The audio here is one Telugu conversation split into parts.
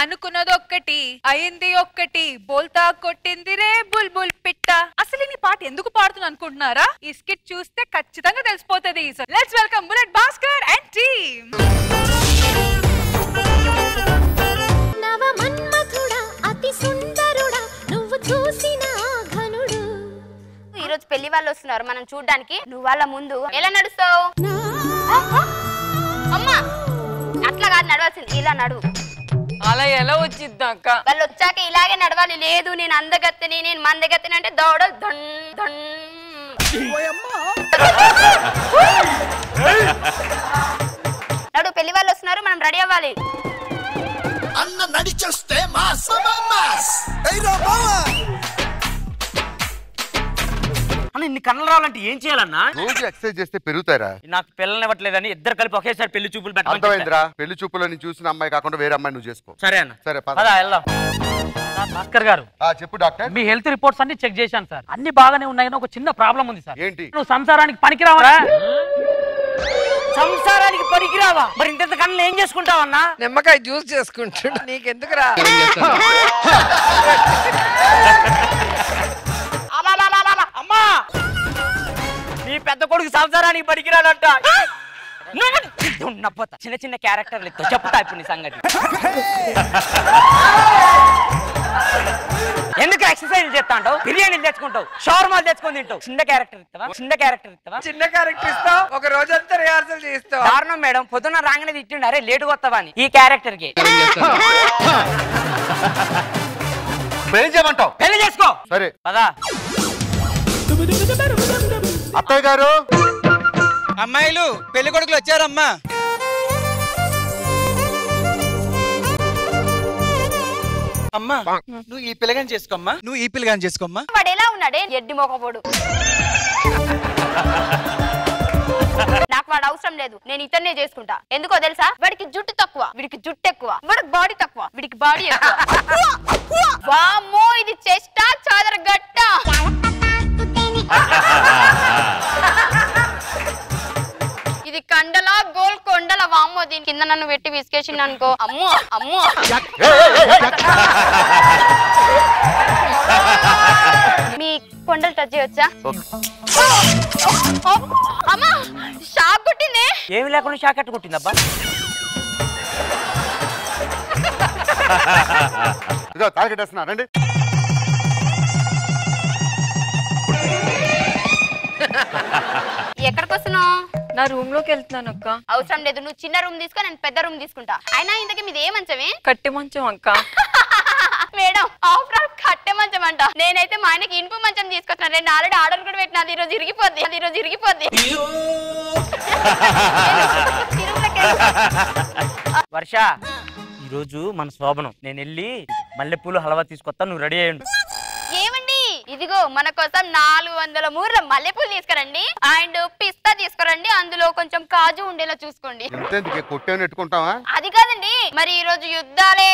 అనుకున్నదొక్కటి అయింది ఒక్కటి బోల్తా కొట్టింది రే బుల్బుల్ పిట్ట. అసలు ఈ పాట ఎందుకు పాడుతున్నా అనుకుంటున్నారా? ఈ స్కిట్ చూస్తే ఖచ్చితంగా తెలిసిపోతుంది. Let's welcome bullet Bhaskar and team. ఈ రోజు పెళ్లి వాళ్ళు వస్తున్నారు మనం చూడ్డానికి. నువ్వు వాళ్ళ ముందు ఎలా నడుస్తావు? అమ్మా అట్లా కాదు నడవాల్సింది, ఇలా నడువు. అలా ఎలా వచ్చిద్దా అక్క? వాళ్ళు వచ్చాక ఇలాగే నడవాలి. లేదు నేను అందగత్తని నేను మందగత్తని అంటే దౌడలు దొన్ దొన్. నడు పెళ్లి వాళ్ళు వస్తున్నారు మనం రెడీ అవ్వాలి. అన్న నడిచొస్తే మాస్ అన్న ఇన్ని కన్నులు రావాలంటే ఏం చేయాలన్నా? రోజు ఎక్సర్సైజ్ చేస్తే పెరుగుతారా? నాకు పిల్లల్ని ఇవ్వట్లేదని ఇద్దరు కలిపి ఒకేసారి పెళ్లి చూపులు అర్థమైందిరా? పెళ్లి చూపులో నేను చూసిన అమ్మాయి కాకుండా వేరే అమ్మాయి నువ్వు చేసుకో. సరే అన్న. సరే వెళ్దాం. భాస్కర్ గారు చెప్పు డాక్టర్. మీ హెల్త్ రిపోర్ట్స్ అన్ని చెక్ చేశాను సార్. అన్ని బాగానే ఉన్నాయని ఒక చిన్న ప్రాబ్లం ఉంది సార్. ఏంటి? నువ్వు సంసారానికి పనికిరావా? సంసారానికి పనికిరావా? మరి ఇంత కన్నులు ఏం చేసుకుంటావన్నా? నిమ్మకాయ జ్యూస్ చేసుకుంటాడు. నీకెందుకురా? అమ్మా నీ పెద్ద కొడుకు సంసారానికి పనికిరాడంట. చిన్న చిన్న క్యారెక్టర్లు ఇస్తావు, చెప్తా ఇప్పుడు నీ సంగతి. ఎందుకు ఎక్సర్సైజ్ చేస్తా అంటావు? బిర్యానీలు తెచ్చుకుంటావు, షవర్మాలు తెచ్చుకొని తింటావు. చిన్న క్యారెక్టర్ ఇస్తావా? చిన్న క్యారెక్టర్ ఇస్తావు. ఒక రోజంతా రిహార్సల్ చేస్తావు. కారణం మేడం పొద్దున్న రాగానే తిట్టిండు, అరే లేటుగా వస్తావా అని. ఈ క్యారెక్టర్ కి ఏం చేయమంటావు? పెళ్లి చేసుకో. సరే పదా. అత్తయ్య గారు, అమ్మాయిలు పెళ్లి కొడుకులు వచ్చారమ్మా. అమ్మా నువ్వు ఈ పిల్లగాని చేసుకోమ్మా. వాడు ఎలా ఉన్నాడే ఎడ్డి మొకపోడు. నాకు వాడు అవసరం లేదు, నేను ఇతన్నే చేసుకుంటా. ఎందుకో తెలుసా? వాడికి జుట్టు తక్కువ, వీడికి జుట్టు ఎక్కువ. వాడికి బాడీ తక్కువ, వీడికి బాడీ ఎక్కువ. వామ్మో ఇది చెస్టా చాదర గట్ట. ఇది కండలా గోల్కొండల. వామ్మో దీని కింద నన్ను పెట్టి విసికేసింది అనుకో. అమ్మో అమ్మో. మీ కొండలు టచ్ చేయొచ్చా? అమ్మా షాక్ కొట్టిందే. ఏమి లేకుండా షాక్ ఎట్టు కొట్టిందబ్బా? ఇదో తాగేస్తున్నా రండి. ఎక్కడికి వస్తున్నావు? నా రూమ్ లోకి వెళ్తున్నాను అక్క. అవసరం లేదు, నువ్వు చిన్న రూమ్ తీసుకో, నేను పెద్ద రూమ్ తీసుకుంటా. అయినా ఇంతకీ మీది ఏ మంచమే? కట్టె మంచం అక్క. మేడం ఆఫ్టర్ ఆల్ కట్టె మంచం అంట. నేనైతే మా ఆయనకి ఇనుపు మంచం తీసుకొచ్చిన. నేను ఆల్రెడీ ఆర్డర్ కూడా పెట్టినా. ఈ రోజు ఇరిగిపోద్ది. వర్ష ఈరోజు మన శోభనం. నేను వెళ్ళి మల్లెపూలు హల్వా తీసుకొస్తా, నువ్వు రెడీ అయ్యండు. ఏమండి ఇదిగో మన కోసం 400 మూరల మల్లెపూలు తీసుకురండి అండ్ పిస్తా తీసుకురండి. అందులో కొంచెం కాజు ఉండేలా చూసుకోండి. కొట్టేని పెట్టుకుంటావా? అది కాదండి, మరి ఈ రోజు యుద్ధాలే.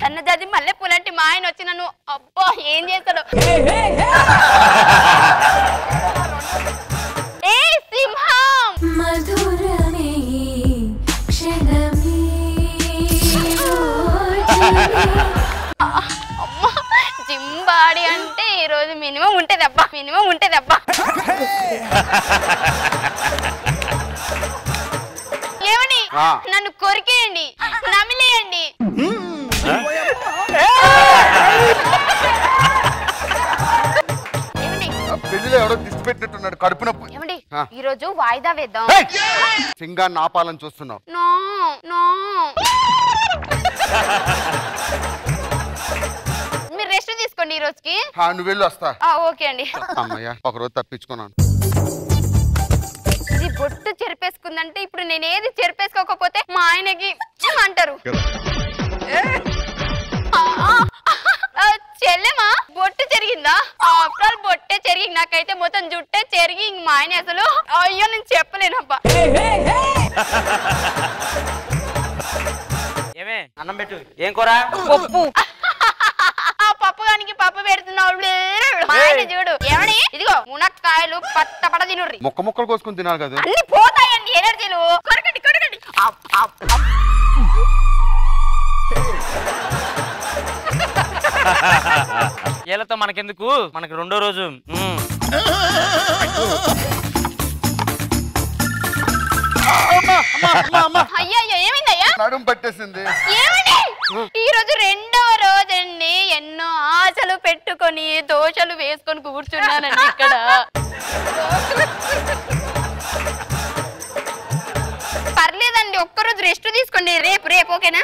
సన్నజాజి మల్లెపూలు అంటే మా ఆయన వచ్చి నన్ను అబ్బా ఏం చేస్తాడు. ఏ సింహం మధురమే క్షణమే. అమ్మా జింబాడి అంటే ఈ రోజు మినిమం ఉంటదబ్బా. ఏమని నన్ను కొరికేయండి, నమిలేయండి. పెళ్లిలో ఎవడో దిష్టి పెట్టినట్టున్నాడు, కడుపు నొప్పి. ఏమండి ఈ రోజు వాయిదా వేద్దాం. సింగాన్ని ఆపాలని చూస్తున్నావు? మీరు రెస్ట్ తీసుకోండి ఈ రోజుకి. నువ్వు వెళ్ళి వస్తా. ఓకే అండి. అమ్మయ్య ఒకరోజు తప్పించుకున్నాను. ఇది బొట్టు చెరిపేసుకుందంటే ఇప్పుడు నేను ఏది చెరిపేసుకోకపోతే మా ఆయనకి అంటారు. చెల్లెమా బొట్టు చెరిగిందా? ఆఫ్టర్ బొట్టే చెరిగి నాకైతే మొత్తం జుట్టే చెరిగి ఇంక మా ఆయన అసలు అయ్యో నేను చెప్పలేనబ్బా. ఏమే అన్నం పెట్టు. ఏం కూర? పప్పు. ఆ పప్పు గానికి పప్పు పెడుతున్నావు. మా ఆయన చూడు ఏమని ఇదిగో మునక్కాయలు పట్ట తినుర్రి. మొక్క మొక్కలు కోసుకుని తినాలి కదా. అన్ని పోతాయండి ఎనర్జీలు. కొరకండి కొరకండి. ఏళ్ళతో మనకెందుకు, మనకి రెండో రోజు. అయ్యో ఏమైందయ్యా? నడుము పట్టేసింది. ఏమండి ఈ రోజు రెండవ రోజండి. ఎన్నో ఆశలు పెట్టుకొని దోశలు వేసుకొని కూర్చున్నానండి ఇక్కడ. పర్లేదండి ఒక్కరోజు రెస్ట్ తీసుకోండి. రేపు ఓకేనా?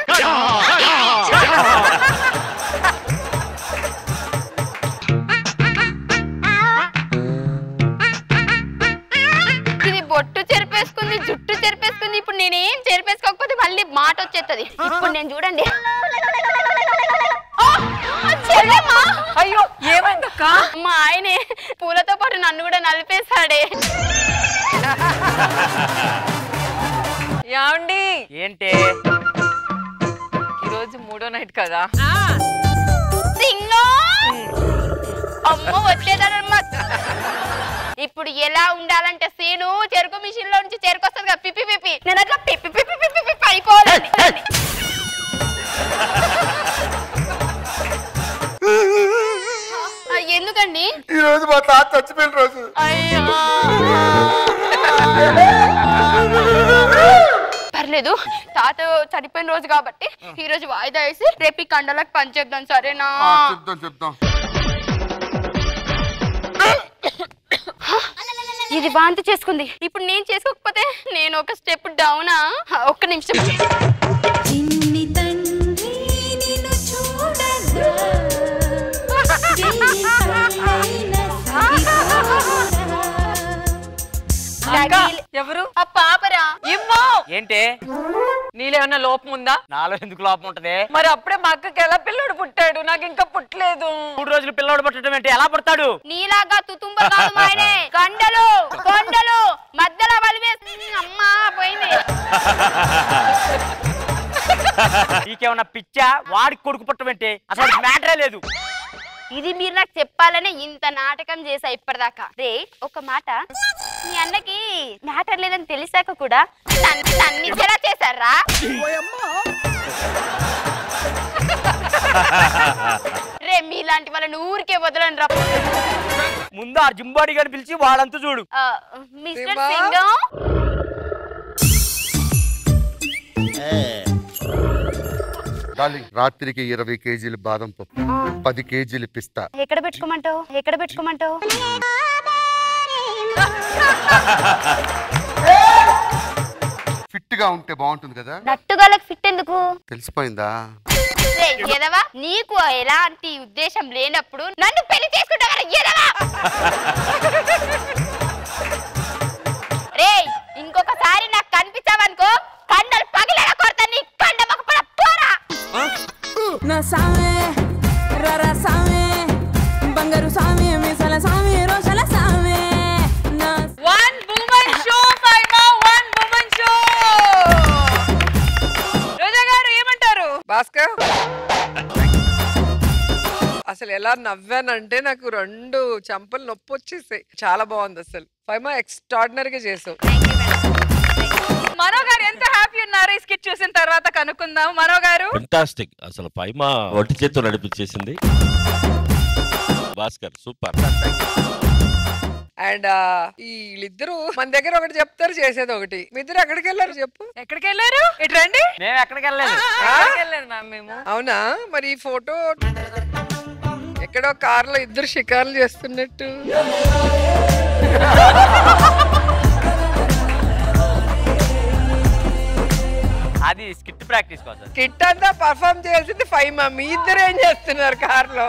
ఇది బొట్టు చెరిపేసుకుంది, జుట్టు చెరిపేసుకుంది. ఇప్పుడు నేనేం చెరిపేసుకోకపోతే మళ్ళీ మాట వచ్చేస్తుంది. ఇప్పుడు నేను చూడండి. అయ్యో ఏమైందక్క? మా ఆయనే పూలతో పాటు నన్ను కూడా నలిపేశాడే. యాండి ఏంటి ఈరోజు మూడో నైట్ కదా? అమ్మ వచ్చేదన్నమాట. ఇప్పుడు ఎలా ఉండాలంటే సీను చెరుకు మిషన్ లో నుంచి చెరుకు వస్తుంది కదా, పిప్పి పిప్పి. నేను అట్లా పిప్పి పిప్పి పిప్పి పిప్పి అయిపోవాలండి. ఎందుకండి? ఈ రోజు మా తాత చచ్చిపోయిన రోజు. అయ్యో పర్లేదు, తాత చనిపోయిన రోజు కాబట్టి ఈ రోజు వాయిదా వేసి రేపు ఈ కండలకు పని చేద్దాం. సరేనా? చెప్తాం. ఇది వాంతి చేసుకుంది. ఇప్పుడు నేను చేసుకోకపోతే నేను ఒక స్టెప్ డౌనా? ఒక్క నిమిషం. ఎవరు? ఆ పాపరా. ఇమ్మో ఏంటి? నీలో ఏమన్నా లోపం ఉందా? నాలో ఎందుకు లోపం ఉంటది? మరి అప్పుడే మా అక్కకి ఎలా పిల్లడు పుట్టాడు, నాకు ఇంకా పుట్టలేదు. 3 రోజులు పిల్లడు పుట్టడం ఏంటి? ఎలా పుడతాడు? నీలాగా తుతుంబ కాదు మాయనే. కొండలు కొండలు మధ్యలో వలివేస్తుంది. అమ్మా పోయింది. నీకేమన్నా పిచ్చా? వాడికి కొడుకు పుట్టడం ఏంటి? అసలు మ్యాటరే లేదు. ఇది మీరు నాకు చెప్పాలనే ఇంత నాటకం చేసా ఇప్పటిదాకా. రే ఒక మాట, మీ అన్నకి మ్యాటర్ లేదని తెలిసాక కూడా నన్ను జరా చేశారా? రే మీలాంటి వాళ్ళని ఊరికే వదలని రా. ముందు ఆ జింబాడి గారిని పిలిచి వాళ్ళంతా చూడు. మిస్టర్ సింగం డార్లింగ్, రాత్రికి 20 కేజీలు బాదం పప్పు, 10 కేజీలు పిస్తా. ఎక్కడ పెట్టుకోమంటావు? ఎక్కడ పెట్టుకోమంటావు? ఫిట్ గా ఉంటే బాగుంటుంది కదా. నట్టుగాలకు ఫిట్ ఎందుకు? తెలిసిపోయిందా? ఎదవా, నీకు ఎలాంటి ఉద్దేశం లేనప్పుడు నన్ను పెళ్లి చేసుకుంటావా? ఎదవా రే, ఇంకొకసారి నాకు కనిపించావనుకో కండలు పగిలేలా కొడతా. నీ కండ మొక్క పోరా. నా సామే రరా సామే బంగారు సామే మిసల సామే రోషల సామే. One woman show, Faima, one woman show. రోజా గారు ఏమంటారు? భాస్కర్ అసలు ఎలా నవ్వానంటే నాకు 2 చెంపలు నొప్పి వచ్చేసాయి. చాలా బాగుంది అసలు. ఫైమా ఎక్స్ట్రాడినరీగా చేసావు. మనో గారు ఎంత హ్యాపీ ఉన్నారు ఈ స్కిట్ చూసిన తర్వాత కనుక్కుందాం. మనో గారు ఫెంటాస్టిక్. అసలు ఫైమా ఒంటి చేత్తో నడిపించేసింది. భాస్కర్ సూపర్. అండ్ వీళ్ళిద్దరు మన దగ్గర ఒకటి చెప్తారు, చేసేది ఒకటి. మీ ఇద్దరు ఎక్కడికి వెళ్ళారు చెప్పు? ఎక్కడికి వెళ్ళారు? ఇటు రండి. మేము ఎక్కడికి వెళ్ళలేదు. వెళ్ళలేదు మ్యామ్ మేము. అవునా? మరి ఈ ఫోటో ఎక్కడో కార్లో ఇద్దరు షికార్లు చేస్తున్నట్టు. అది స్కిట్ ప్రాక్టీస్ కోసం. స్కిట్ అంతా పర్ఫార్మ్ చేయాల్సింది ఫైమా. మీ ఇద్దరు ఏం చేస్తున్నారు కార్లో?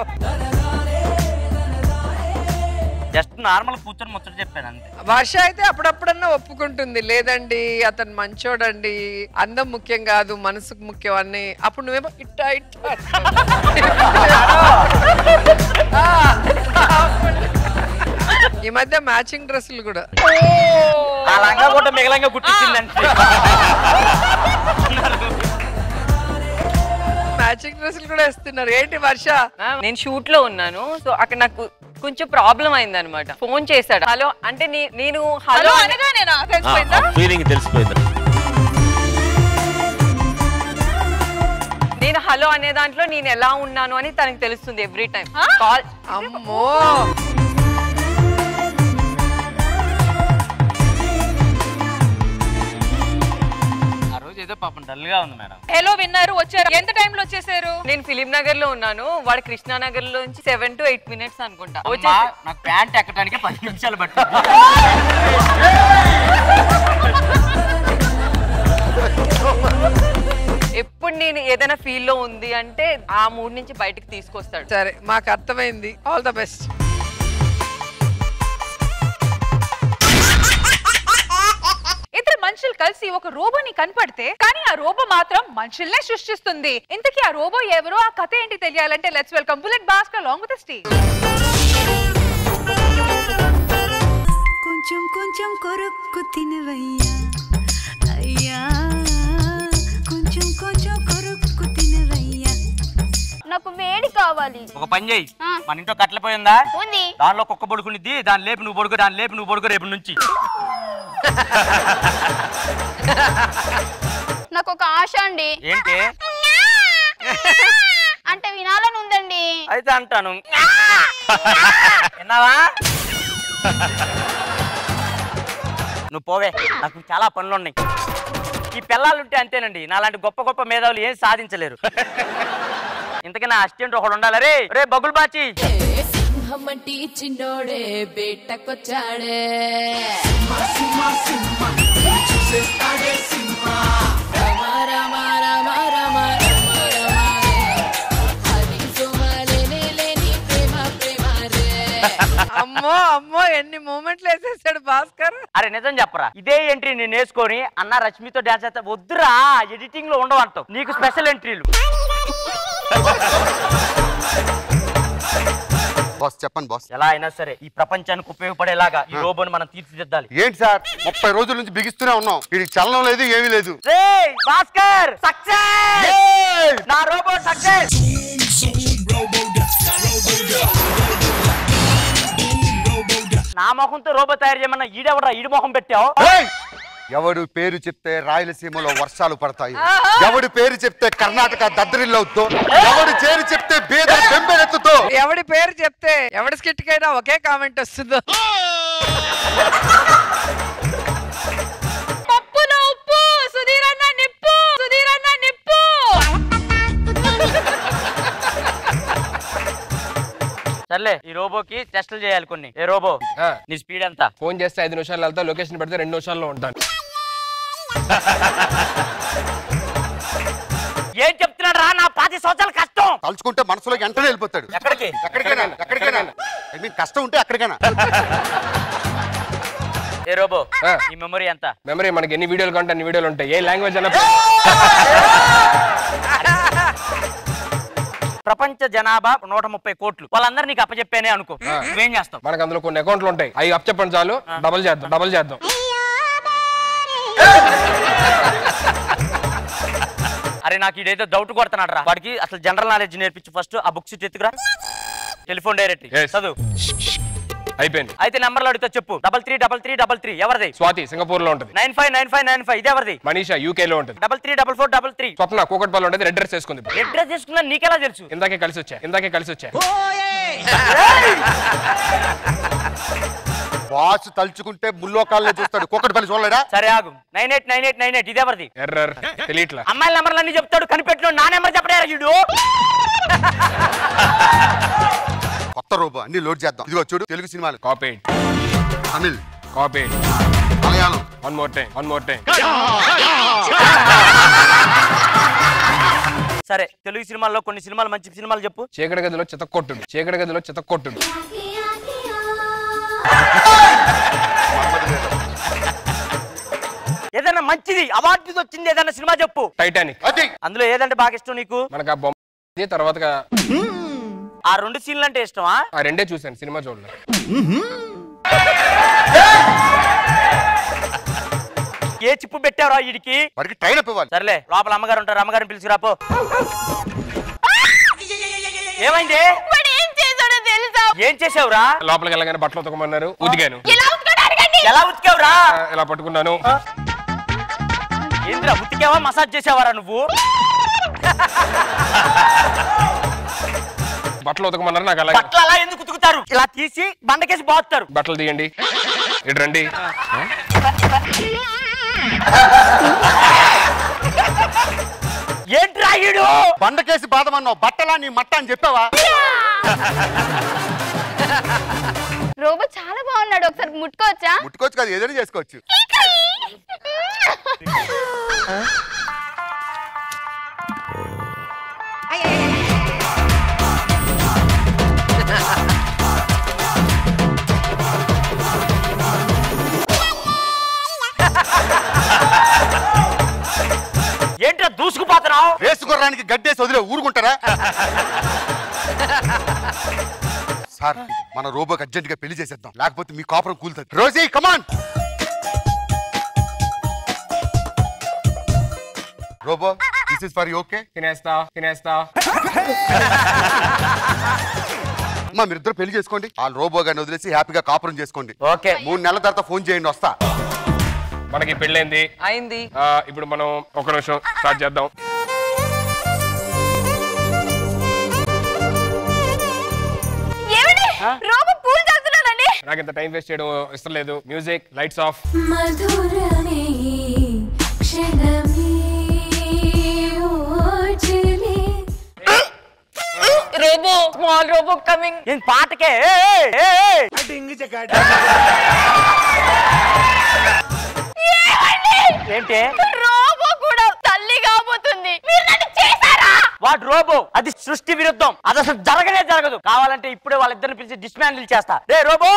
జస్ట్ నార్మల్ కూర్చొని ముచ్చట చెప్పాను అంతే. వర్ష అయితే అప్పుడప్పుడన్నా ఒప్పుకుంటుంది, లేదండి అతను మంచోడండి, అందం ముఖ్యం కాదు మనసుకు ముఖ్యం అని. అప్పుడు నువ్వేమో ఇట్టా ఇట్టా ఈ మధ్య మ్యాచింగ్ డ్రెస్సులు కూడా ఆ లంగా కూడా మిగలంగా కుట్టించిందంటే మ్యాచింగ్ డ్రెస్సులు కూడా వేస్తున్నారు. ఏంటి వర్ష? నేను షూట్ లో ఉన్నాను, సో అక్కడ నాకు కొంచెం ప్రాబ్లం అయింది అనమాట. ఫోన్ చేశాడు, హలో అంటే నేను హలో అనగానే తెలిసిపోయిందా? ఫీలింగ్ తెలిసిపోయిందా? నేను హలో అనే దాంట్లో నేను ఎలా ఉన్నాను అని తనకి తెలుస్తుంది ఎవ్రీ టైం కాల్. అమ్మో ఏదో పాపం డల్ గా ఉంది మేడం. హలో విన్నారు, వచ్చారు. ఎంత టైంలో వచ్చేసారు? నేను ఫిలిం నగర్ లో ఉన్నాను, వాడు కృష్ణానగర్ లో నుంచి 7 to 8 minutes అనుకుంటా. నాకు ప్యాంట్ ఎక్కడానికి 10 నిమిషాలు పట్టింది. ఎప్పుడు నేను ఏదైనా ఫీల్ లో ఉంది అంటే ఆ మూడ్ నుంచి బయటకు తీసుకొస్తాడు. సరే, మాకు అర్థమైంది. All the best. ఇద్దరు మనుషులు కలిసి ఒక రోబోని కనపడితే కానీ ఆ రోబో మాత్రం మనుషుల్నే సృష్టిస్తుంది. ఇంతకీ ఆ రోబో ఎవరో, ఆ కథ ఏంటి తెలియాలంటే let's welcome bullet Bhaskar along with the stage. కొంచెం కొంచెం కొరుక్కు తినవయ్యా అయ్యా, కొంచెం కొంచెం కొరుక్కు తినవయ్యా. నాకు వేడి కావాలి. ఒక పని చేయి, మన ఇంట్లో కట్టెల పోయి ఉందా? ఉంది. దానిలో కుక్క పడుకునిద్ది, దాని లేపు నువ్వు పడుకో, దాని లేపు నువ్వు పడుకో రేపు నుంచి. నాకు ఒక ఆశ అండి. ఏంటి? అంటే వినాలని ఉందండి. అయితే అంటాను, విన్నావా? నువ్వు పోవే, నాకు చాలా పనులున్నాయి. ఈ పిల్లలుంటే అంతేనండి, నాలాంటి గొప్ప గొప్ప మేధావులు ఏం సాధించలేరు. ఇంతకీ నా అసిస్టెంట్ ఒకడు ఉండాలి. రే బగుల్ బాచి, సింహమంటి చిన్నోడే బేటకొచ్చాడే. అమ్మో అమ్మో, ఎన్ని మూమెంట్లు వేసేసాడు భాస్కర్. అరే నిజం చెప్పరా, ఇదే ఎంట్రీ నేను వేసుకొని అన్న రష్మితో డాన్స్ చేస్తా. వద్దురా, ఎడిటింగ్ లో ఉండవు అంటావు, నీకు స్పెషల్ ఎంట్రీలు. బాస్ చెప్పండి బాస్. ఎలా అయినా సరే ఈ ప్రపంచానికి ఉపయోగపడేలాగా ఈ రోబోని మనం తీర్చిదిద్దాలి. ఏంటి సార్ 30 రోజుల నుంచి బిగిస్తూనే ఉన్నాం, ఇది చలనం లేదు, ఏమీ లేదు. భాస్కర్ సక్సెస్, నా రోబో సక్సెస్. నా మొహంతో రోబో తయారు చేయమన్నా ఈడెవడా ఈడు మొహం పెట్టావు? ఎవడు పేరు చెప్తే రాయలసీమలో వర్షాలు పడతాయి, ఎవడి పేరు చెప్తే కర్ణాటక దద్దరిల్లవుతో, ఎవడి పేరు చెప్తే బీదర్ బెంబెలెత్తుతో, ఎవడి పేరు చెప్తే ఎవడి స్కిట్ కైనా ఒకే కామెంట్ వస్తుందో. పప్పులో ఉప్పు, సుధీర్ అన్న నిప్పు, సుధీర్ అన్న నిప్పు. సర్లే, ఈ రోబోకి టెస్టులు చేయాలి కొన్ని. ఏ రోబో, నీ స్పీడ్ ఎంత? ఫోన్ చేస్తే 5 నిమిషాలు వెళ్తా, లొకేషన్ పెడితే 2 నిమిషాల్లో ఉంటాను. ఏం చెప్తున్నాడు రా, నా 10 సంవత్సరాల కష్టం తలుచుకుంటే మనసులోకి వెంటనే వెళ్ళిపోతాడు. ఎక్కడికి? ఎక్కడికైనా కష్టం ఉంటే అక్కడికైనా. ఏ రోబో, ఈ మెమరీ ఎంత? మెమరీ మనకి ఎన్ని వీడియోలు కంటే అన్ని వీడియోలు ఉంటాయి. ఏ లాంగ్వేజ్ అన్న. ప్రపంచ జనాభా 130 కోట్లు, వాళ్ళందరూ నీకు అప్పచెప్పానే అనుకో, నువ్వేం చేస్తావు? మనకు అందులో కొన్ని అకౌంట్లు ఉంటాయి, అవి అప్ చెప్పండి చాలు, డబల్ చేద్దాం. అరే నాకు ఇదైతే డౌట్ కొడుతున్నాడు రా, వాడికి అసలు జనరల్ నాలెడ్జ్ నేర్పించు. ఫస్ట్ ఆ బుక్స్ ఎత్తుకురా, టెలిఫోన్ డైరెక్ట్ చదువు. అయిపోయింది. అయితే నెంబర్లు అడిగితే చెప్పు. 333333 ఎవరిది? స్వాతి సింగపూర్ లో ఉంటుంది. 959595 ఇది ఎవరిది? మనీషా యూకే లో ఉంటుంది. 334433 స్వప్న కూకట్పల్లి ఉంటుంది. రెడ్ డ్రెస్ వేసుకుంది. రెడ్ డ్రెస్ వేసుకున్నా నీకెలా తెలుసు? ఇందాకే కలిసి వచ్చా. బాస్ తలుచుకుంటే ముల్లోకాల్లో చూస్తాడు, కూకట్పల్లి చూడలేడా? సరే ఆగు, 989898 ఇది ఎవరిది? ఎర్రర్ తెలియట్లా. అమ్మాయిల నెంబర్లు అన్ని చెప్తాడు, కనిపెట్టు. నా నెంబర్ చెప్పడా వీడు? కొత్త రోబో అన్ని లోడ్ చేద్దాం. ఇదిగో చూడు, తెలుగు సినిమాలు copied, Tamil copied, Malayalam. One more time. సరే, తెలుగు సినిమాల్లో కొన్ని సినిమాలు మంచి సినిమాలు చెప్పు. చీకటి గదిలో చితక్కొట్టుడు. ఏదైనా మంచిది అవార్డు వచ్చింది ఏదైనా సినిమా చెప్పు. టైటానిక్. అందులో ఏదంటే బాగా ఇష్టం నీకు? మనకు ఆ బొమ్మ తర్వాత ఆ 2 సీన్లు అంటే ఇష్టమా? ఆ 2 చూసాను, సినిమా చూడలేదు. ఏ చిప్పు పెట్టావురా వీడికి? వాడికి ట్రైన్ అప్ ఇవ్వాలి. సర్లే, లోపల అమ్మగారు ఉంటారు, అమ్మగారిని పిలుచుకురాపో. ఏమైంది? ఏం చేసావురా? లోపలికి వెళ్ళగానే బట్టలు ఉతకమన్నారు, ఉతికాను. ఎలా ఉతికావురా? ఇలా పట్టుకున్నాను. ఏంద్రా ఉతికావా, మసాజ్ చేసావారా నువ్వు? బట్టలు ఉతకమన్నారు, నాకు అలా. బట్టలు అలా ఎందుకు ఉతుకుతారు? ఇలా తీసి బండకేసి బాగుతారు. బట్టలు తీయండి, ఇటు రండి. ఏంట్రా ఈడు? బండకేసి బాధమన్నావు, బట్టలా నీ మట్ట అని చెప్పావా? రోబో చాలా బాగున్నాడు, ఒకసారి ముట్టుకోవచ్చా? ముట్టుకోవచ్చు కాదు, ఏదైనా చేసుకోవచ్చు. ఏంట్రా దూసుకుపోతున్నావు? వేసుకురానికి గడ్డేసి వదిలే ఊరుకుంటారా? సార్, మన రోబోకి అర్జెంట్ గా పెళ్లి చేసేద్దాం, లేకపోతే మీ కాపురం కూలుతుంది. Rosie come on. Robo, this is for you. Okay, తినేస్తా. అమ్మా, మీరిద్దరు పెళ్లి చేసుకోండి. ఆ రోబో గారిని వదిలేసి హ్యాపీగా కాపురం చేసుకోండి. ఓకే. 3 నెలల తర్వాత ఫోన్ చేయండి, వస్తా. మనకి పెళ్ళైంది. అయింది. ఇప్పుడు మనం ఒక నిమిషం స్టార్ట్ చేద్దాం. రోబో పూలు చదువుతున్నాడండి. నాకు ఇంత టైం వేస్ట్ చేయడం ఇష్టం లేదు. Music, lights off. మధురమే క్షణమే ఓజలే. Robo, small robo coming. ఏం పాటకే? ఏంటి? రోబో కూడా తల్లి కాబోతుంది. మీరు నన్ను చేశారా? వాడు రోబో, అది సృష్టి విరుద్ధం. అది అసలు జరగనే జరగదు. కావాలంటే ఇప్పుడే వాళ్ళిద్దరిని పిలిచి డిస్మాండిల్ చేస్తా. రే రోబో,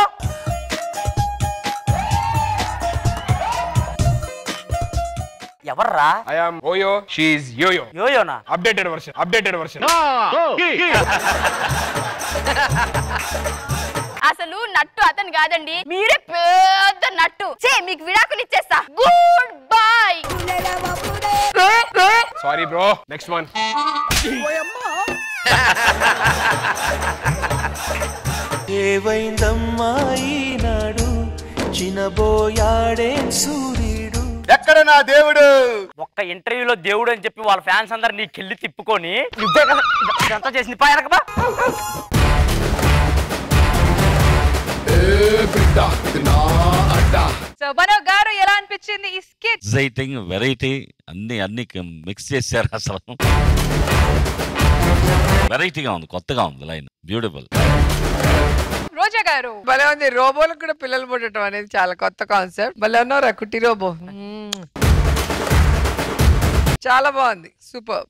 ఎవర్రా? I am Oyo, she is Yoyo. యోయోనా? Updated version. అసలు నట్టు అతను కాదండి, మీరే పెద్ద నట్టు. మీకు విడాకులు ఇచ్చేస్తా. Goodbye. Sorry bro, next one. ఏవైందమ్మా ఈనాడు చినబోయాడే సూర్యుడు. ఎక్కడ నా దేవుడు? ఒక్క ఇంటర్వ్యూలో దేవుడు అని చెప్పి వాళ్ళ ఫ్యాన్స్ అందరు నీకెళ్ళి తిప్పుకొని నువ్వే కదా ఇదంతా చేసింది. పాయరకబా. సో మనోజ్ గారు ఎలా అనిపించింది ఈ స్కిట్? ఎక్సైటింగ్, వెరైటీ, అన్ని మిక్స్ చేశారు. అసలు వెరైటీగా ఉంది, కొత్తగా ఉంది లైన్. బ్యూటిఫుల్. రోజా గారు, భలే ఉంది. రోబోలకు కూడా పిల్లలు పుట్టడం అనేది చాలా కొత్త కాన్సెప్ట్. భలే ఉన్నారా కుట్టి రోబో. చాలా బాగుంది, సూపర్.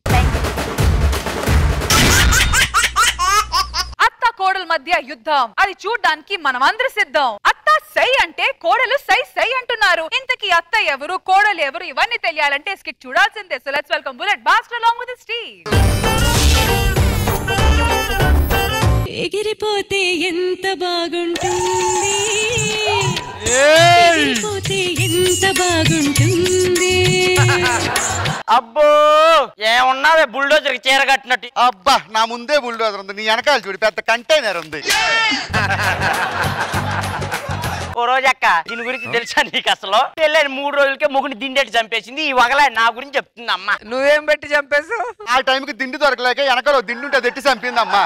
అత్త కోడల మధ్య యుద్ధం, అది చూడ్డానికి మనం అందరూ సిద్ధం. అత్త సై అంటే కోడలు సై సై అంటున్నారు. ఇంతకీ అత్త ఎవరు, కోడలు ఎవరు, ఇవన్నీ తెలియాలంటే స్కిట్ చూడాల్సిందే. So let's welcome bullet Bhaskar along with Steve. ఎగిరిపోతే ఎంత బాగుంటుంది, ఎగిరిపోతే ఎంత బాగుంటుంది. అబ్బో, ఏమున్నావే బుల్డోజర్ చీర కట్టినట్టు. అబ్బా, నా ముందే బుల్డోజర్ ఉంది, నీ వెనకాల చూడు పెద్ద కంటైనర్ ఉంది. ఓ రోజక్క, దీని గురించి తెలుసా నీకు? అసలు పెళ్ళైన 3 రోజులకే మొగుని దిండేటి చంపేసింది. ఈ వగల నా గురించి చెప్తుంది అమ్మ. నువ్వేం పెట్టి చంపేసావు? ఆ టైంకి దిండి దొరకలేక వెనకాల దిండి ఉంటే తెట్టి చంపింది అమ్మా.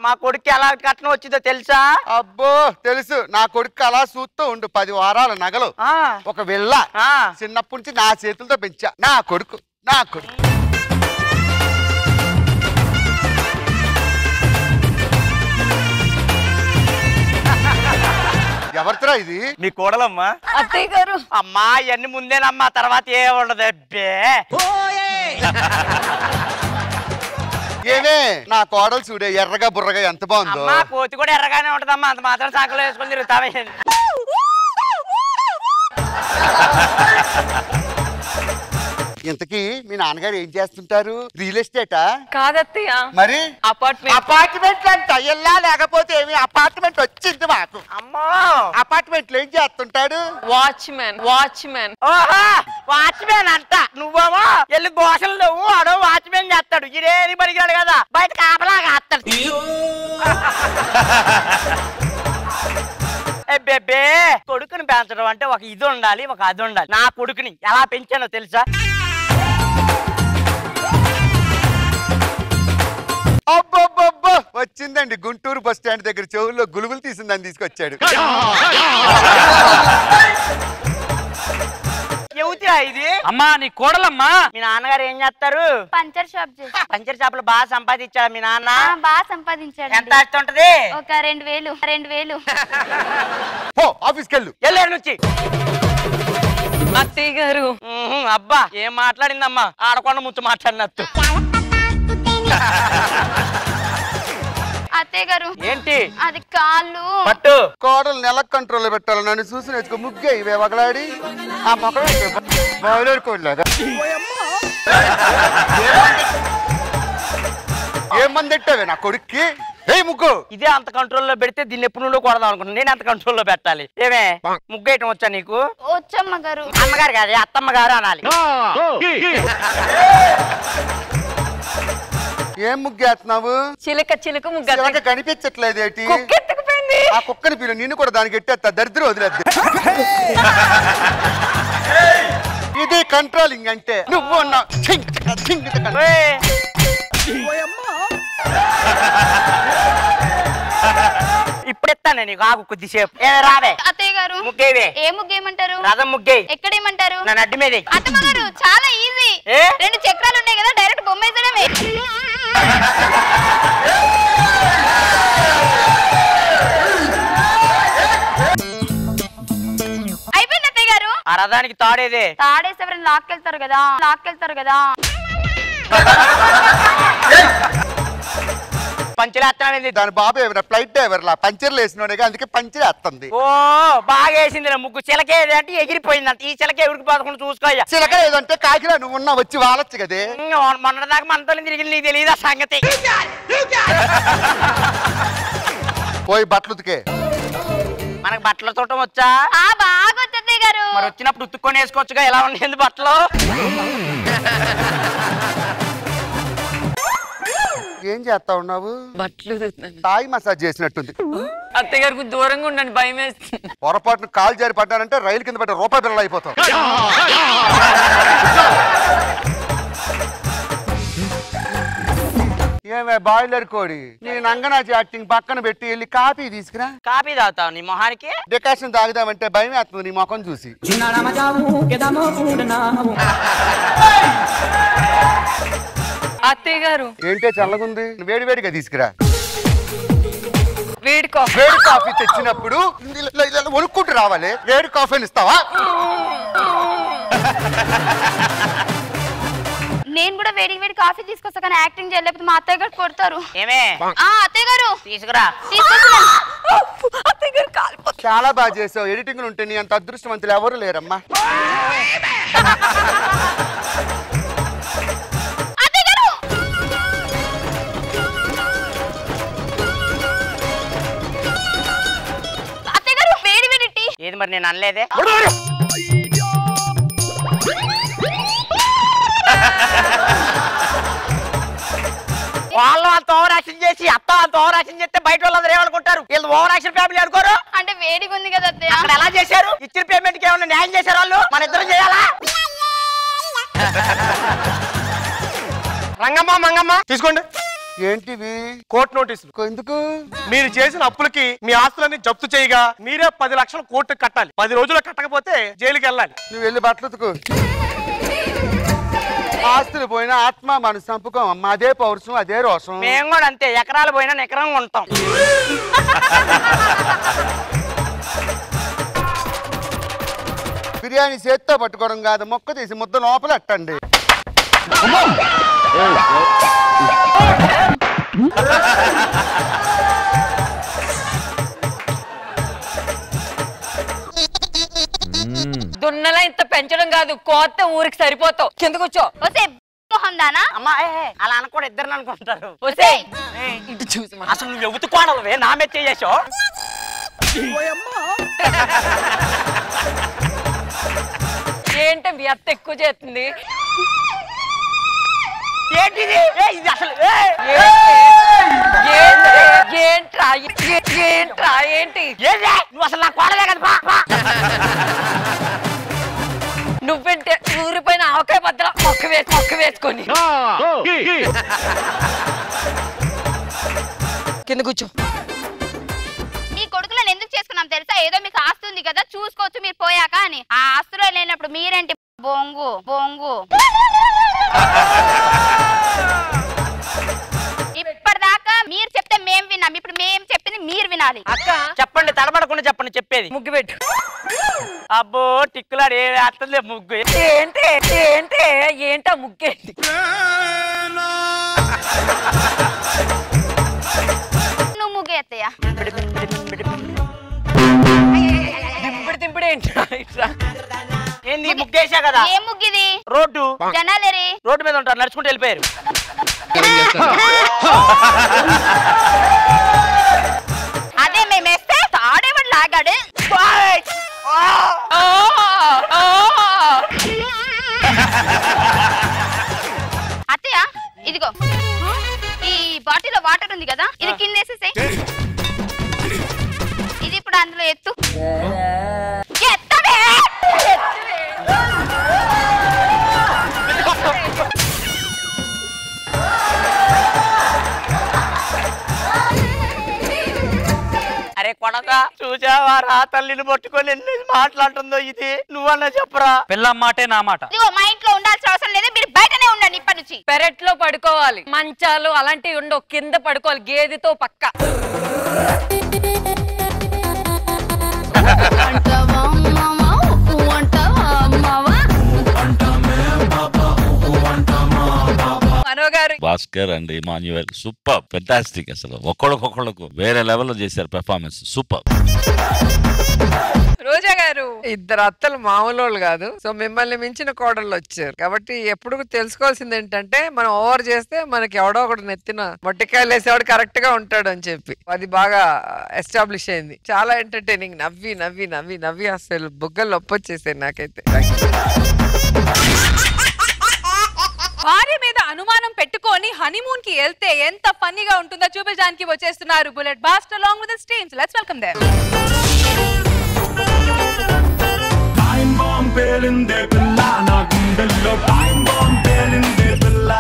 మా కొడుకు ఎలా కట్నం వచ్చిందో తెలుసా? అబ్బో తెలుసు. నా కొడుకు అలా చూస్తూ ఉండు. 10 వారాల నగలు, ఒక వెళ్ళ చిన్నప్పటి నుంచి నా చేతులతో పెంచా. నా కొడుకు. ఎవరితరా ఇది? మీ కోడలమ్మా. అత్తయ్య గారు. అమ్మా, ఇవన్నీ ముందేనమ్మా, తర్వాత ఏ ఉండదు. ఏమే నా కోడలు చూడే ఎర్రగా బుర్రగా ఎంత బాగుందో. అమ్మా, కోతి కూడా ఎర్రగానే ఉంటదమ్మా, అంత మాత్రం సాకులో వేసుకొని తిరుగుతావే. ఇంతకీ మీ నాన్నగారు ఏం చేస్తుంటారు? రియల్ ఎస్టేటా? కాదత్తయ్య, మరి అపార్ట్మెంట్ అంట ఎల్లా లేకపోతే ఏమి అపార్ట్మెంట్ వచ్చింది మాకు. అమ్మా అపార్ట్మెంట్ లో ఏం చేస్తుంటాడు? వాచ్మెన్. వాచ్మెన్ అంట. నువ్వేమో వెళ్ళి గోసలు నువ్వు ఆడో వాచ్మెన్ చేస్తాడు. ఇదేది పడిగాడు కదా, బయట కాపలాగా వస్తాడు. బేబే కొడుకుని పెంచడం అంటే ఒక ఇది ఉండాలి, ఒక అది ఉండాలి. నా కొడుకుని ఎలా పెంచానో తెలుసా? అబ్బబ్బబ్బా వచ్చిందండి గుంటూరు బస్ స్టాండ్ దగ్గర చెవుల్లో గులుగులు తీసిందని తీసుకొచ్చాడు. ఇది అమ్మా నీ కోడలమ్మా. మీ నాన్నగారు ఏం చేస్తారు? పంచర్ షాప్ చేసి. పంచర్ షాప్ లో బాగా సంపాదించాడు మీ నాన్న? బాగా సంపాదించాడు. ఎంత వస్తుంటది? ఒక 2000. ఆఫీస్కి వెళ్ళు. వెళ్ళారు నుంచి. అత్తయ్య గారు అబ్బా ఏం మాట్లాడిందమ్మా, ఆడకుండా ముచ్చు మాట్లాడినట్టు. అత్తయ్య గారు ఏంటి అది కాళ్ళు పట్టు. కోడలు నెల కంట్రోల్లో పెట్టాలి. నన్ను చూసి నేర్చుకో. ముగ్గే ఇవే వగలాడి ఆ మొక్కలాగా ఏం మంది ఎట్టావే నా కొడుక్కి? ఏ ముగ్గు ఇదే అంత కంట్రోల్లో పెడితే దీన్ని ఎప్పుడు నుండో కొడదాం అనుకుంటున్నా. నేను అంత కంట్రోల్లో పెట్టాలి. ఏమే ముగ్గు వేయటం వచ్చా నీకు? వచ్చమ్మ గారు. అమ్మగారు కాదు, అత్తమ్మ గారు అనాలి. ఏం ముగ్గేస్తున్నావు? చిలక ముగ్గు. కనిపించట్లేదు ఏంటి? ఆ కుక్కని పిలు, నిన్ను కూడా దానికి ఎట్టేస్తా. దరిద్రం వదిలేద్ది. ఇది కంట్రోలింగ్ అంటే. నువ్వు ఇప్పుడు ఎత్తాను నీకు, ఆగు కొద్దిసేపు. రావే అత్తయ్య గారు. ముగ్గేవే. ఏ ముగ్గేయమంటారు? రథం ముగ్గే. ఎక్కడేయమంటారు? నన్ను అడ్డు మీద. అత్తమ్మ గారు చాలా ఈజీ. 2 చక్రాలు ఉన్నాయి కదా, డైరెక్ట్ బొమ్మ వేసడమే. అయిపోయింది అత్తయ్య గారు. ఆ రథానికి తాడేదే. తాడేసి ఎవరైనా లాక్కెళ్తారు కదా. పంచలేస్తానండి. దాని బాబు ఏమైనా ఫ్లైట్ డ్రైవర్లా పంచర్లు వేసినోడేగా, అందుకే పంచలేస్తుంది. ఓ బాగా వేసింది ముగ్గు. చిలకేది అంటే ఎగిరిపోయిందంట. ఈ చిలక ఎవరికి పోకుండా చూసుకోయ్యా. చిలక ఏదంటే కాకిలా నువ్వు ఉన్నా వచ్చి వాలొచ్చు కదే. మొన్నటిదాకా మనతో తిరిగి నీకు తెలియదు ఆ సంగతి. పోయి బట్టలు ఉతికే. మనకు బట్టలు చూడటం వచ్చా? బాగా వచ్చే గారు. మరి వచ్చినప్పుడు ఉతుక్కొని వేసుకోవచ్చుగా. ఎలా ఉండేది బట్టలు? ఏం చేస్తా ఉన్నావు? బట్టలు తాయి మసాజ్ చేసినట్టుంది. అత్తయ్య గారికి దూరంగా ఉండండి, భయం వేస్తుంది. పొరపాటును కాలు జారి పడ్డానంటే రైలు కింద పడ్డ రూపాయి బిళ్ళలు అయిపోతాం. ఏమే బాయిలర్ కోడి, నీ నంగనాచి యాక్టింగ్ పక్కన పెట్టి వెళ్ళి కాఫీ తీసుకురా. కాఫీ తాగుతావు నీ మొహానికి? డికాషన్ తాగుదామంటే భయం వేస్తుంది నీ ముఖం చూసి. అత్తయ్య గారు ఏంటే చల్లగుంది, వేడి వేడిగా తీసుకురా. వేడి కాఫీ తెచ్చినప్పుడు వణుక్కుంటూ రావాలి. వేడి కాఫీని ఇస్తావా? నేను కూడా వేడి కాఫీ తీసుకొస్తా, కానీ యాక్టింగ్ చేయలేకపోతే మా అత్తయ్య గారు కొడతారు. ఏమే అత్తయ్య గారు తీసుకురా. చాలా బాగా చేసావు. ఎడిటింగ్ ఉంటే నీ అంత అదృష్టవంతులు ఎవరు లేరమ్మా. ఏది మరి నేను అనలేదే. వాళ్ళు అంత ఓవర్ యాక్షన్ చేసి అత్త అంత ఓవర్ యాక్షన్ చేస్తే బయట వాళ్ళందరూ ఏమనుకుంటారు? వీళ్ళు ఓవర్ యాక్షన్ ఫ్యామిలీ అనుకోరు. అంటే వేడిగా ఉంది కదా అక్కడ ఎలా చేశారు? ఇచ్చిన పేమెంట్ కి ఏమన్నా న్యాయం చేశారు వాళ్ళు? మన ఇద్దరం చేయాలా? రంగమ్మ మంగమ్మ తీసుకోండి. ఏంటివి? కోర్టు నోటీసులు. ఎందుకు? మీరు చేసిన అప్పులకి మీ ఆస్తులన్నీ జప్తు చేయగా మీరే 10 లక్షలు కోర్టుకు కట్టాలి. 10 రోజులు కట్టకపోతే జైలుకి వెళ్ళాలి. నువ్వు వెళ్ళి బట్టలు ఉతుకు. ఆస్తులు పోయినా ఆత్మ మనసు చంపుకోం అమ్మ. అదే పౌరుషం, అదే రోషం. మేము కూడా అంతే. ఎకరాలు పోయినా ఎకరంగా ఉంటాం. బిర్యానీ చేత్తో పట్టుకోవడం కాదు, మొక్క తీసి ముద్ద లోపల అట్టండి. దున్నలా ఇంత పెంచడం కాదు, కొత్త ఊరికి సరిపోతావు. కింద కూర్చో. మొహం దానా అమ్మా అలా అనకూడదు, ఇద్దరు అనుకుంటారు. ఇటు చూసి అసలు నువ్వు ఎవుతుకోవడవే నా మీద చేసావు. ఏంటి మీ అత్త ఎక్కువ చేస్తుంది? ఏంటిది? ఇది అసలు ఏంట్రా ఏంటి? నువ్వు అసలు నా కోడలే కదా. నువ్వేంటే ఊరిపోయిన ఆవకాయ బద్దల మొక్క వేసుకొని కింద కూర్చో. మీ కొడుకులను ఎందుకు చేసుకున్నాం తెలుసా? ఏదో మీకు ఆస్తి ఉంది కదా, చూసుకోవచ్చు మీరు పోయాక అని. ఆ ఆస్తులో లేనప్పుడు మీరేంటి బొంగు బొంగు. ఇప్పటిదాకా మీరు చెప్తే మేము విన్నాం, ఇప్పుడు మేము చెప్పింది మీరు వినాలి. అక్క చెప్పండి, తడబడకుండా చెప్పండి చెప్పేది. ముగ్గు పెట్టు. అబ్బో టిక్కులాడు ఏ అత్తలే ముగ్గు. ఏంటా ముగ్గేంటి? నువ్వు ముగ్గు ఎత్తయ్యా. దింపుడు ఏంట్రా? ఏంది ముగ్గేసా కదా? ఏం ముగ్గిది? రోడ్డు. జనాలేరి రోడ్డు మీద ఉంటారు, నడుచుకుంటూ వెళ్ళిపోయారు. అదే మేము వేస్తే తాడేవాడు లాగాడు. అత్తయ్య ఇదిగో ఈ బాటిల్లో వాటర్ ఉంది కదా, ఇది కింద వేసేసాయి. ఇది ఇప్పుడు అందులో ఎత్తు. ఎత్తవే. అరే కొడక, చూసావా రా తల్లిని పట్టుకొని ఎన్ని మాట్లాడుతుందో. ఇది నువ్వన్నా చెప్పరా? పిల్ల మాటే నా మాట. ఇదిగో మా ఇంట్లో ఉండాల్సిన అవసరం లేదు, మీరు బయటనే ఉండండి ఇప్పటి నుంచి. పెరట్లో పడుకోవాలి, మంచాలు అలాంటివి ఉండవు, కింద పడుకోవాలి గేదెతో పక్క. Bhaskar and Emmanuel super, fantastic. అసలు ఒక్కొక్కళ్ళకు వేరే లెవెల్లో చేశారు పెర్ఫార్మెన్స్, సూపర్. రోజా గారు, ఇద్దరు అత్తలు మామూలు వాళ్ళు కాదు. సో మిమ్మల్ని మించిన కోడళ్ళు వచ్చారు కాబట్టి ఎప్పుడు తెలుసుకోవాల్సింది ఏంటంటే, మనం ఓవర్ చేస్తే మనకి ఎవడో ఒకటి నెత్తిన మొట్టికాయలు వేసేవాడు కరెక్ట్ గా ఉంటాడు అని చెప్పి అది బాగా ఎస్టాబ్లిష్ అయింది. చాలా ఎంటర్టైనింగ్. నవ్వి నవ్వి నవ్వి నవ్వి అసలు బుగ్గలు నొప్పొచ్చేసాయి నాకైతే. భార్య మీద అనుమానం పెట్టుకొని హనీమూన్ కి వెళ్తే ఎంత ఫన్నీగా ఉంటుందో చూపించడానికి వచ్చేస్తున్నారు Bullet Bhaskar along with his team. So let's welcome them. Time bomb పేలిందే పిల్ల, నా గుండెల్లో టైం బాంబ్ పేలిందే పిల్ల.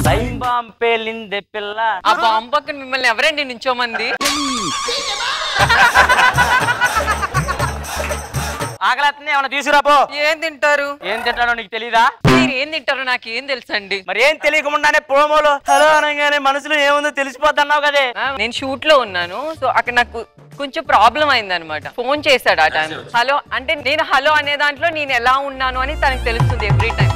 టైం బాంబ్ పేలిందే పిల్ల. ఆ బాంబు పక్కన మిమ్మల్ని ఎవరండి నించోమంది? ఆకలిస్తుంది, ఏమన్నా తీసుకురాపో. ఏం తింటారు? ఏం తింటానో నీకు తెలీదా? మీరు ఏం తింటారో నాకు ఏం తెలుసండి. మరి ఏం తెలియకుండానే ప్రోమోలో హలో అనగానే మనసులో ఏముందో తెలిసిపోద్ది అన్నావు కదే. నేను షూట్ లో ఉన్నాను, సో అక్కడ నాకు కొంచెం ప్రాబ్లం అయిందనమాట. ఫోన్ చేశాడు ఆ టైం. హలో అంటే నేను హలో అనే దాంట్లో నేను ఎలా ఉన్నాను అని తనకు తెలుస్తుంది ఎవ్రీ టైం.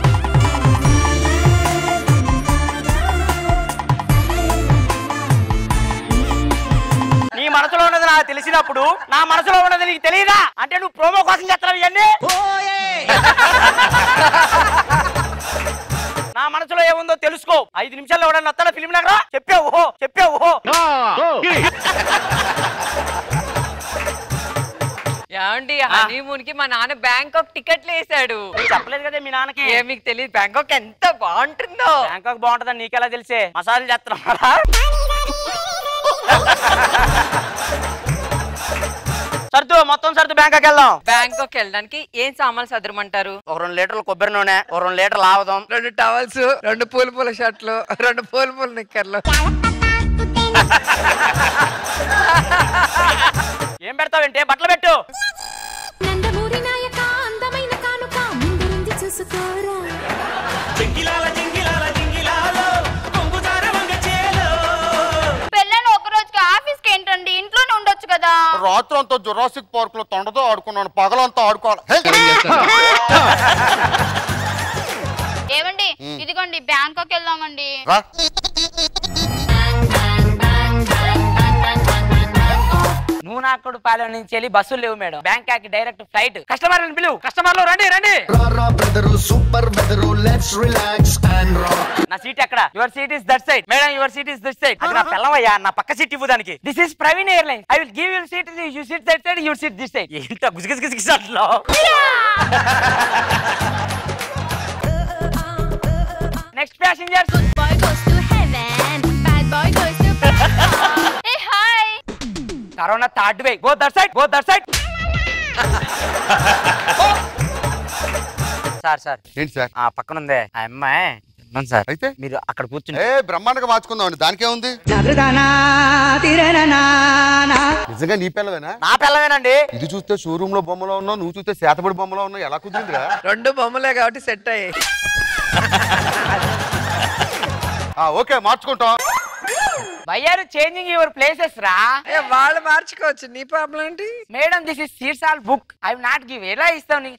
నీ మనసులో ఉన్నది నాకు తెలిసినప్పుడు నా మనసులో ఉన్నది నీకు తెలియదా? అంటే నువ్వు ప్రోమో కోసం చేస్తున్నావు ఇవన్నీ. నా మనసులో ఏముందో తెలుసుకో. 5 నిమిషాల్లో ఎవడన్నా వస్తాడా ఫిలిం నగరా? చెప్పావు. ఏమండి హనీమూన్ కి మా నాన్న బ్యాంకాక్ టికెట్లు వేసాడు. చెప్పలేదు కదా మీ నాన్నకి? ఏ మీకు తెలియదు బ్యాంకాక్ ఎంత బాగుంటుందో? బ్యాంకాక్ బాగుంటుందని నీకెలా తెలిసే? మసాజ్ చేస్తున్నా. సర్దు, మొత్తం సర్దు, బ్యాంకాక్ వెళ్దాం. బ్యాంకాక్ వెళ్ళడానికి ఏం సామాన్లు సదరమంటారు? ఒక 2 లీటర్లు కొబ్బరి నూనె, ఒక 2 లీటర్లు ఆవదం, 2 టవల్స్, 2 పూల షర్ట్లు, 2 పూల నిక్కర్లు. ఏం పెడతావంటే? బట్టలు పెట్టు. నందమూరి నాయక అందమైన కానుక ముందుంది చూసుకోరా. జింగిలాల జింగిలాల జింగిలాలో కొంగుదార వంగ చేలో. పెళ్ళని ఒక రోజుకి ఆఫీస్కి ఏంటండి, ఇంట్లోనే ఉండొచ్చు కదా. రాత్రి అంతా జురాసిక్ పార్క్ లో తొండతో ఆడుకున్నాను, పగలంతా ఆడుకోవాలి. ఏమండి ఇదిగోండి బ్యాంకాక్ వెళ్దామండి. నూనాకుడు పాలెం నుంచి వెళ్ళి బస్సులు లేవు మేడం. Bangkok direct flight. కస్టమర్లను పిలువు. కస్టమర్లు రండి రండి. Super weather let's relax and rock. నా సీట్ ఎక్కడ? Your seat is that side. Madam your seat is that side. అది నా పిల్లవయ్యా, నా పక్క సీట్ ఇవ్వు దానికి. This is Praveen airlines. I will give your seat. You sit that side, you sit this side. ఏంటో గుజగుజగుజగుజలో. Next passenger. Good boy goes to heaven, bad boy goes to Hey hi. Corona third way. Go that side, go that side. Sir ఏంటి సార్? ఆ పక్కన ఉంది ఆ అమ్మాయి సార్. అయితే మీరు అక్కడ కూర్చుని బ్రహ్మాండంగా మార్చుకుందాం. దానికే ఉంది. నిజంగా నీ పిల్లవేనా? నా పిల్లవేనండి. ఇది చూస్తే షోరూమ్ లో బొమ్మలో ఉన్నావు, నువ్వు చూస్తే చేతబడి బొమ్మలో ఉన్నావు. ఎలా కుదిరిందిరా? 2 బొమ్మలే కాబట్టి సెట్ అయ్యాయి. ఓకే మార్చుకుంటాం. బయ్యారు చేంజింగ్ యువర్ ప్లేసెస్ రా. వాళ్ళు మార్చుకోవచ్చు, నీ ప్రాబ్లం ఏంటి? Madam this is seats all book. I will not give. ఎలా ఇస్తావు నీ?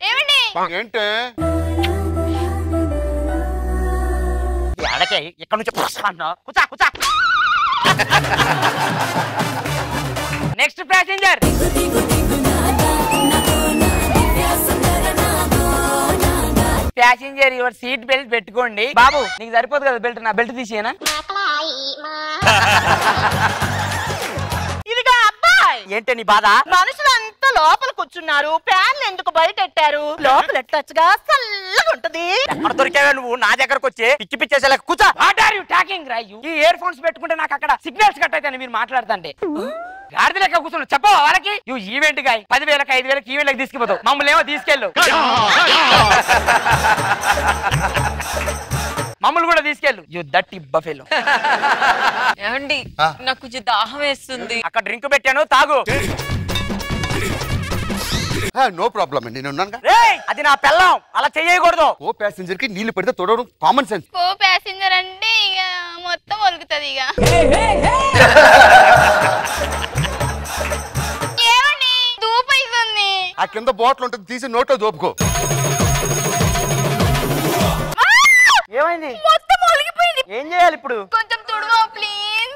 ఏమండి? ఏంటి అడకే ఇక్కడ నుంచి కూర్చా కూర్చా. Next passenger. Passenger your seat belt పెట్టుకోండి. బాబు నీకు సరిపోదు కదా బెల్ట్, నా బెల్ట్ తీసేనా? ఇదిగా అబ్బాయి, ఏంటి నీ బాధ? మనుషులంతా లోపల కూర్చున్నారు, ఫ్యాన్లు ఎందుకు బయట పెట్టారు? లోపల ఎట్టచ్చుగా చల్లగా ఉంటది. ఎక్కడ దొరికావే నువ్వు నా దగ్గరకు వచ్చి పిచ్చి పిచ్చేసేలా కూర్చో. వాట్ ఆర్ యు టాకింగ్ రా? ఈ ఇయర్ ఫోన్స్ పెట్టుకుంటే నాకు అక్కడ సిగ్నల్స్ కట్ అయితే మీరు మాట్లాడుతుంటే గాడిద లెక్క కూర్చున్నావు. చెప్పవా వాళ్ళకి? ఇవి ఈవెంట్ గాయ 10,000 5,000 ఈవెంట్లకు తీసుకుపోతావు, మమ్మల్ని ఏమో తీసుకెళ్ళు. మమ్మల్ని కూడా తీసుకెళ్ళు. యు దట్టి బఫెలో. ఏమండి నాకు కొంచెం దాహం వేస్తుంది. అక్కడ డ్రింక్ పెట్టాను, తాగు. నో ప్రాబ్లం అండి, నేను ఉన్నాను. అది నా పెళ్ళం, అలా చేయకూడదు. ఓ ప్యాసింజర్ కి నీళ్లు పెడితే తొడవడం కామన్ సెన్స్. కో ప్యాసింజర్ అంటే ఇక మొత్తం ఒలుగుతుంది. ఇక ఏమండి దూపైతుంది. ఆ కింద బాటిల్ ఉంటుంది, తీసి నోట్లో దోపుకో. ఏమైంది? మొత్తం ఒలిగిపోయింది. ఏం చేయాలి ఇప్పుడు? కొంచెం తుడువో ప్లీజ్.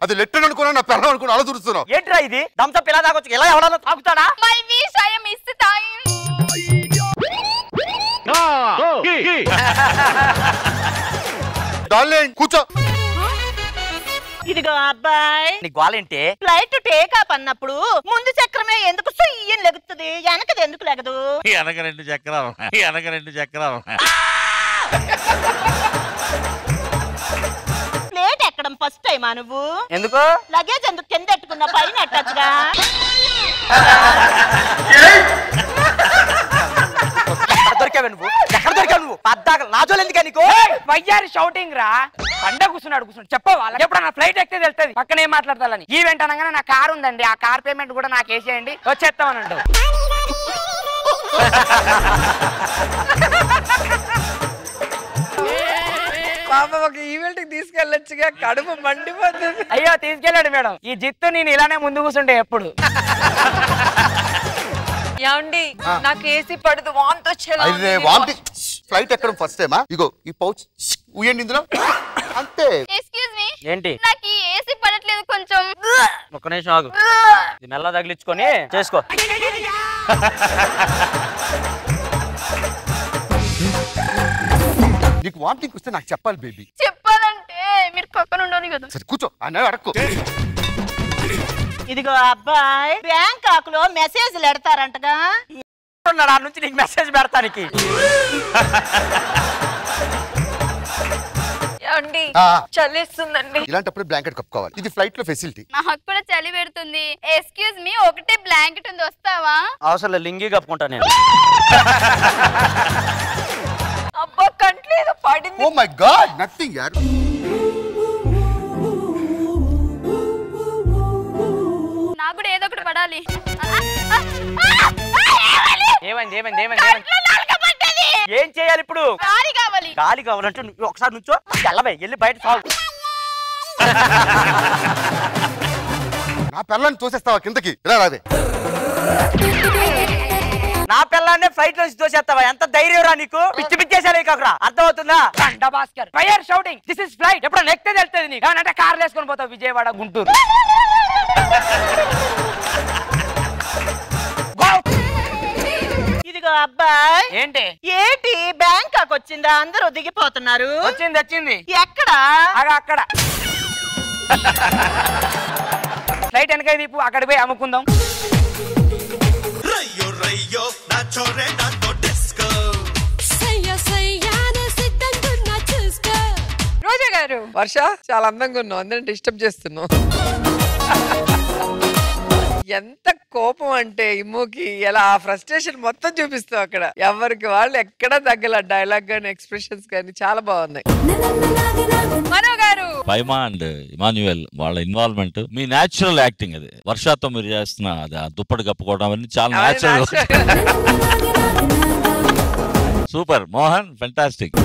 అది లెట్టన్ అనుకున్నా, నా పిల్లలు అనుకున్నా, అలా దురుస్తున్నావు. ఏంట్రా ఇది? థమ్సప్ ఇలా తాగొచ్చు, ఇలా ఎవడన్నా తాగుతాడా? My wish I am miss time. Darling కూర్చో. ఇదిగో అబ్బాయి, నీ గోలేంటి? ఫ్లైట్ టేకాఫ్ అన్నప్పుడు ముందు చక్రమే ఎందుకు సుయ్యం లెగుతుంది, వెనకది ఎందుకు లెగదు? వెనక 2 చక్రాలు, వెనక 2 చక్రాలు. ప్లేట్ ఎక్కడం ఫస్ట్ టైమా నువ్వు? ఎందుకు? లగేజ్ ఎందుకు కింద ఎట్టుకున్నా, పైన ఎట్టచ్చుగా. దొరికావు నువ్వు? ఎక్కడ దొరికావు నువ్వు? పద్దాక నాజోలు ఎందుకే నీకు? వయ్యారి షౌటింగ్ రా. పండగ కూర్చున్నాడు చెప్పవా? ఎప్పుడన్నా ఫ్లైట్ ఎక్కితే తెలుస్తుంది పక్కన ఏం మాట్లాడతాలని. ఈవెంట్ అనగానే నా కార్ ఉందండి, ఆ కార్ పేమెంట్ కూడా నాకు వేసేయండి, వచ్చేస్తామని అంటావు. పాప ఒక ఈవెంట్ కి తీసుకెళ్ళొచ్చుగా, కడుపు మండిపోతుంది. అయ్యో తీసుకెళ్ళాడు మేడం. ఈ జిత్తు నేను ఇలానే ముందు కూర్చుంటే ఎప్పుడు. ఏమండి నాకు ఏసీ పడదు, వాంతి వచ్చేలా. ఫ్లైట్ ఎక్కడం ఫస్ట్ టైమా? ఇగో ఈ పౌచ్ ఉయ్యండి ఇందులో, అంతే. ఎక్స్క్యూజ్ మీ, ఏంటి? నాకు ఈ ఏసీ పడట్లేదు, కొంచెం. ఒక్క నిమిషం ఆగు, ఇది మెల్ల తగిలించుకొని చేసుకో. నీకు వామిటింగ్ వస్తే నాకు చెప్పాలి బేబీ. చెప్పాలంటే మీరు పక్కన ఉండాలి కదా. సరే కూర్చో, అన్న అడక్కు. ఇదిగో అబ్బాయి, బ్యాంకాక్ లో మెసేజ్లు ఎడతారంటగా. ఆ నుంచి నీకు మెసేజ్ పెడతానికి. చలిస్తుందండి. ఇలాంటప్పుడు బ్లాంకెట్ కప్పుకోవాలి, ఇది ఫ్లైట్ లో ఫెసిలిటీ. నాకు కూడా చలి పెడుతుంది. ఎక్స్క్యూజ్ మీ, ఒకటే బ్లాంకెట్ ఉంది, వస్తావా? అవసరం లేదు, లింగి కప్పుకుంటా నేను. అబ్బా కంట్లో ఏదో పడింది. ఓ మై గాడ్, నథింగ్ యార్. నాకు కూడా ఏదో ఒకటి పడాలి. ఏమైంది ఏమైంది ఏమైంది? ఏం చేయాలి ఇప్పుడు? గాలి కావాలి. గాలి కావాలంటే నువ్వు ఒకసారి నుంచో, వెళ్ళవే, వెళ్ళి బయట సాగు. నా పిల్లని తోసేస్తావా కిందకి? ఇలా రాదే. నా పిల్లాన్నే ఫ్లైట్ నుంచి తోసేస్తావా? ఎంత ధైర్యం రా నీకు? పిచ్చి పిచ్చేసాలే కాకురా, అర్థమవుతుందా? బండ Bhaskar fire shouting, this is flight. ఎప్పుడు నెక్తే తెలుస్తుంది నీకు. అంటే కార్లు వేసుకొని పోతావు విజయవాడ గుంటూరు. ఇదిగో అబ్బాయి, ఏంటి ఏంటి బ్యాంకాక్ వచ్చిందా? అందరూ దిగిపోతున్నారు. వచ్చింది ఎక్కడ? అక్కడ ఫ్లైట్ వెనక దీపు, అక్కడ పోయి అమ్ముకుందాం. రోజా గారు, వర్ష చాలా అందంగా ఉన్నావు, అందరిని డిస్టర్బ్ చేస్తున్నావు. ఎంత కోపం అంటే ఇమ్ముకి ఎలా ఆ ఫ్రస్ట్రేషన్ మొత్తం చూపిస్తావు అక్కడ. ఎవరికి వాళ్ళు ఎక్కడ తగ్గల డైలాగ్ గానీ ఎక్స్ప్రెషన్స్ కానీ చాలా బాగున్నాయి. మనో గారు, పైమా అండ్ ఇమాన్యుయల్ వాళ్ళ ఇన్వాల్వ్మెంట్, మీ న్యాచురల్ యాక్టింగ్ అది. వర్షాతో మీరు చేస్తున్న అది ఆ దుప్పటి కప్పుకోవడం అవన్నీ చాలా న్యాచురల్. Super Mohan, fantastic.